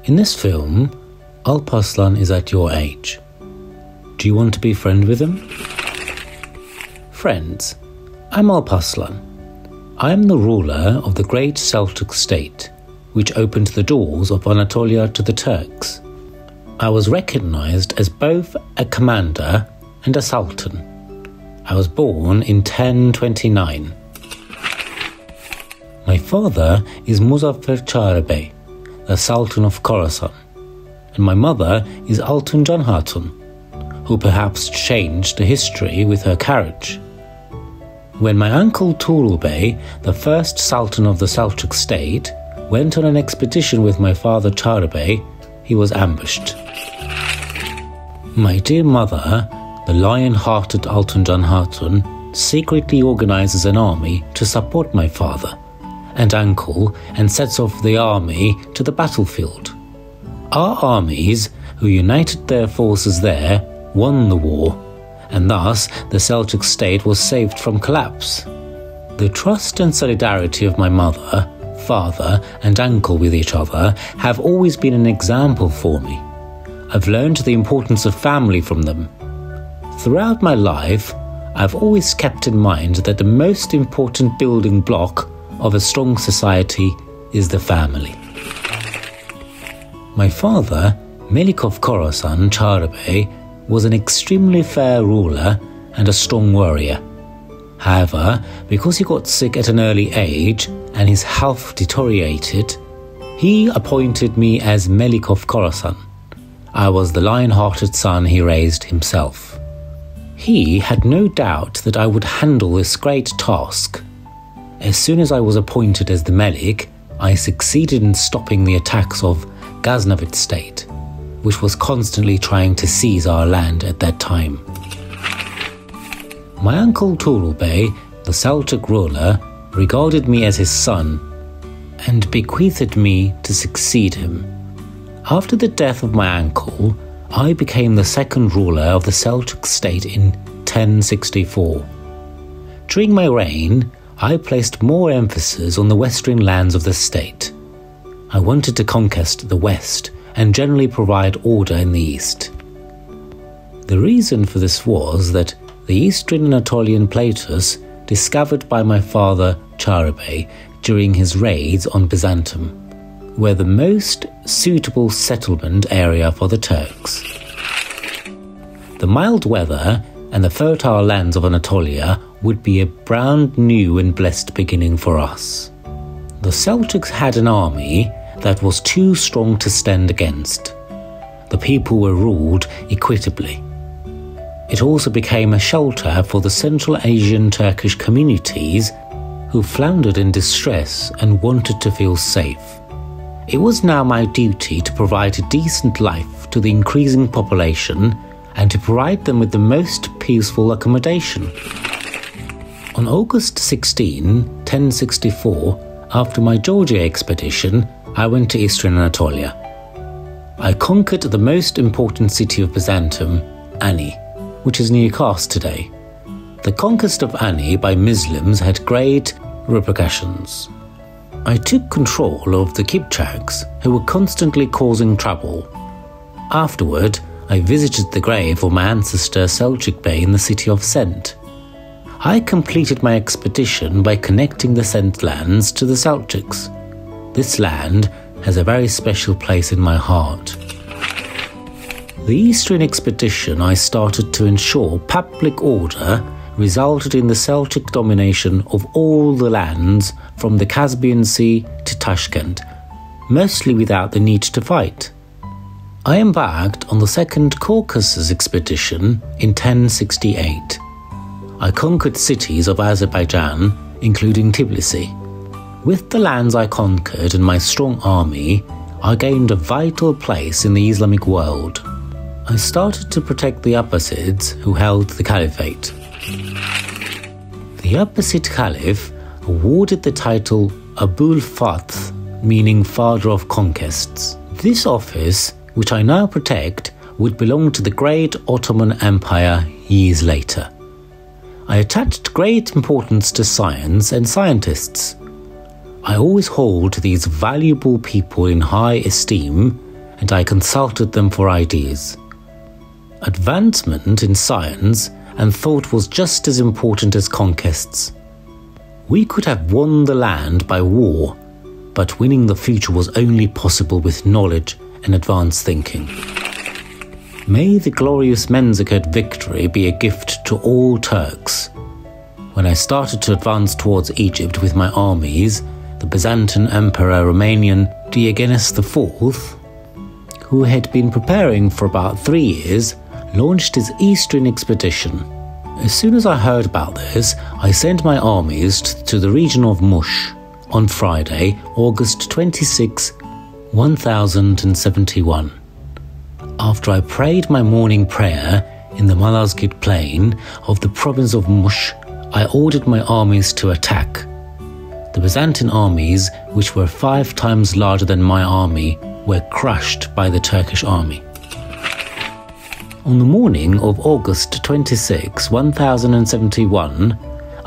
In this film, Alparslan is at your age. Do you want to be friends with him? Friends, I'm Alparslan. I am the ruler of the great Seljuk state, which opened the doors of Anatolia to the Turks. I was recognized as both a commander and a sultan. I was born in 1029. My father is Muzaffar Çağrı, the Sultan of Khorasan, and my mother is Altunjan Hatun, who perhaps changed the history with her carriage. When my uncle Tuğrul Bey, the first Sultan of the Seljuk state, went on an expedition with my father Çağrı Bey, he was ambushed. My dear mother, the lion-hearted Altunjan Hatun, secretly organizes an army to support my father and uncle and sets off the army to the battlefield. Our armies, who united their forces there, won the war, and thus the Seljuk state was saved from collapse. The trust and solidarity of my mother, father and uncle with each other have always been an example for me. I've learned the importance of family from them. Throughout my life, I've always kept in mind that the most important building block of a strong society is the family. My father, Melik of Khorasan, Çağrı Bey, was an extremely fair ruler and a strong warrior. However, because he got sick at an early age and his health deteriorated, he appointed me as Melik of Khorasan. I was the lion-hearted son he raised himself. He had no doubt that I would handle this great task. As soon as I was appointed as the Melik, I succeeded in stopping the attacks of Ghaznavid state, which was constantly trying to seize our land at that time. My uncle Tuğrul Bey, the Seljuk ruler, regarded me as his son and bequeathed me to succeed him. After the death of my uncle, I became the second ruler of the Seljuk state in 1064. During my reign, I placed more emphasis on the western lands of the state. I wanted to conquest the west and generally provide order in the east. The reason for this was that the eastern Anatolian plateaus discovered by my father Çağrı Bey during his raids on Byzantium were the most suitable settlement area for the Turks. The mild weather and the fertile lands of Anatolia would be a brand new and blessed beginning for us. The Seljuks had an army that was too strong to stand against. The people were ruled equitably. It also became a shelter for the Central Asian Turkish communities who floundered in distress and wanted to feel safe. It was now my duty to provide a decent life to the increasing population and to provide them with the most peaceful accommodation. On August 16, 1064, after my Georgia expedition, I went to eastern Anatolia. I conquered the most important city of Byzantium, Ani, which is near Kars today. The conquest of Ani by Muslims had great repercussions. I took control of the Kipchaks, who were constantly causing trouble. Afterward, I visited the grave of my ancestor Seljuk Bey in the city of Sent. I completed my expedition by connecting the Sent lands to the Seljuks. This land has a very special place in my heart. The Eastern expedition I started to ensure public order resulted in the Seljuk domination of all the lands from the Caspian Sea to Tashkent, mostly without the need to fight. I embarked on the Second Caucasus expedition in 1068. I conquered cities of Azerbaijan, including Tbilisi. With the lands I conquered and my strong army, I gained a vital place in the Islamic world. I started to protect the Abbasids who held the caliphate. The Abbasid Caliph awarded the title Abul Fath, meaning Father of Conquests. This office, which I now protect, would belong to the great Ottoman Empire years later. I attached great importance to science and scientists. I always hold these valuable people in high esteem and I consulted them for ideas. Advancement in science and thought was just as important as conquests. We could have won the land by war, but winning the future was only possible with knowledge and advanced thinking. May the glorious Manzikert victory be a gift to all Turks. When I started to advance towards Egypt with my armies, the Byzantine Emperor Romanian Diogenes IV, who had been preparing for about 3 years, launched his eastern expedition. As soon as I heard about this, I sent my armies to the region of Mush on Friday, August 26, 1071. After I prayed my morning prayer in the Malazgirt plain of the province of Mush, I ordered my armies to attack. The Byzantine armies, which were 5 times larger than my army, were crushed by the Turkish army. On the morning of August 26, 1071,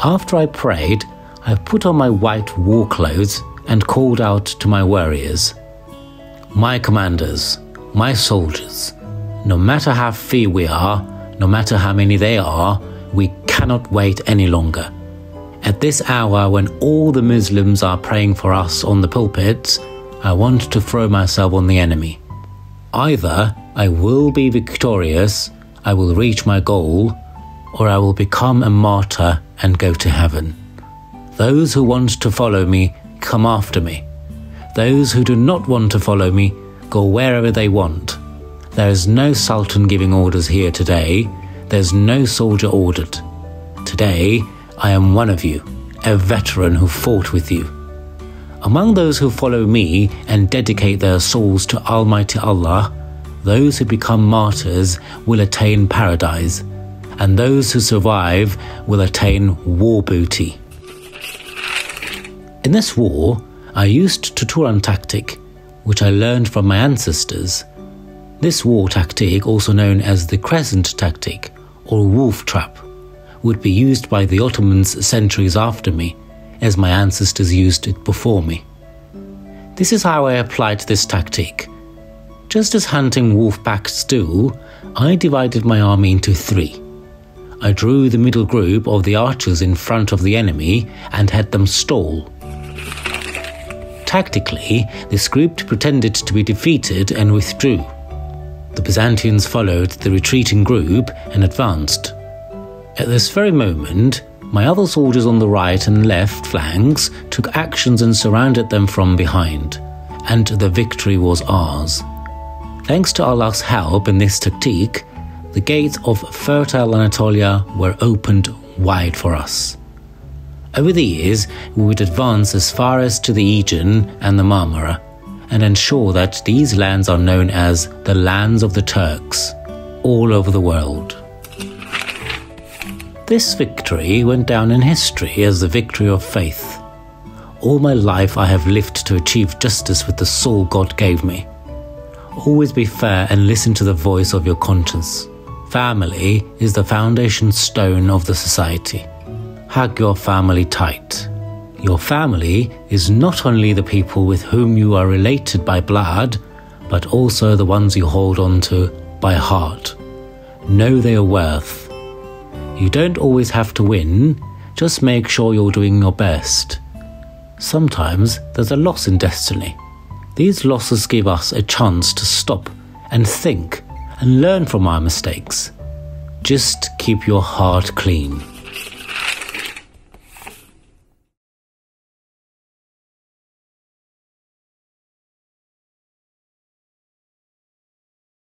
after I prayed, I put on my white war clothes and called out to my warriors. My commanders, my soldiers, no matter how few we are, no matter how many they are, we cannot wait any longer. At this hour when all the Muslims are praying for us on the pulpits, I want to throw myself on the enemy. Either I will be victorious, I will reach my goal, or I will become a martyr and go to heaven. Those who want to follow me, come after me. Those who do not want to follow me, go wherever they want. There is no sultan giving orders here today. There's no soldier ordered. Today, I am one of you, a veteran who fought with you. Among those who follow me and dedicate their souls to Almighty Allah, those who become martyrs will attain paradise, and those who survive will attain war booty. In this war, I used Turan tactic, which I learned from my ancestors. This war tactic, also known as the crescent tactic or wolf trap, would be used by the Ottomans centuries after me, as my ancestors used it before me. This is how I applied this tactic. Just as hunting wolf packs do, I divided my army into 3. I drew the middle group of the archers in front of the enemy and had them stall. Tactically, this group pretended to be defeated and withdrew. The Byzantines followed the retreating group and advanced. At this very moment, my other soldiers on the right and left flanks took actions and surrounded them from behind, and the victory was ours. Thanks to Allah's help in this tactique, the gates of fertile Anatolia were opened wide for us. Over the years, we would advance as far as to the Aegean and the Marmara, and ensure that these lands are known as the lands of the Turks, all over the world. This victory went down in history as the victory of faith. All my life I have lived to achieve justice with the soul God gave me. Always be fair and listen to the voice of your conscience. Family is the foundation stone of the society. Hug your family tight. Your family is not only the people with whom you are related by blood, but also the ones you hold on to by heart. Know their worth. You don't always have to win, just make sure you're doing your best. Sometimes there's a loss in destiny. These losses give us a chance to stop and think and learn from our mistakes. Just keep your heart clean.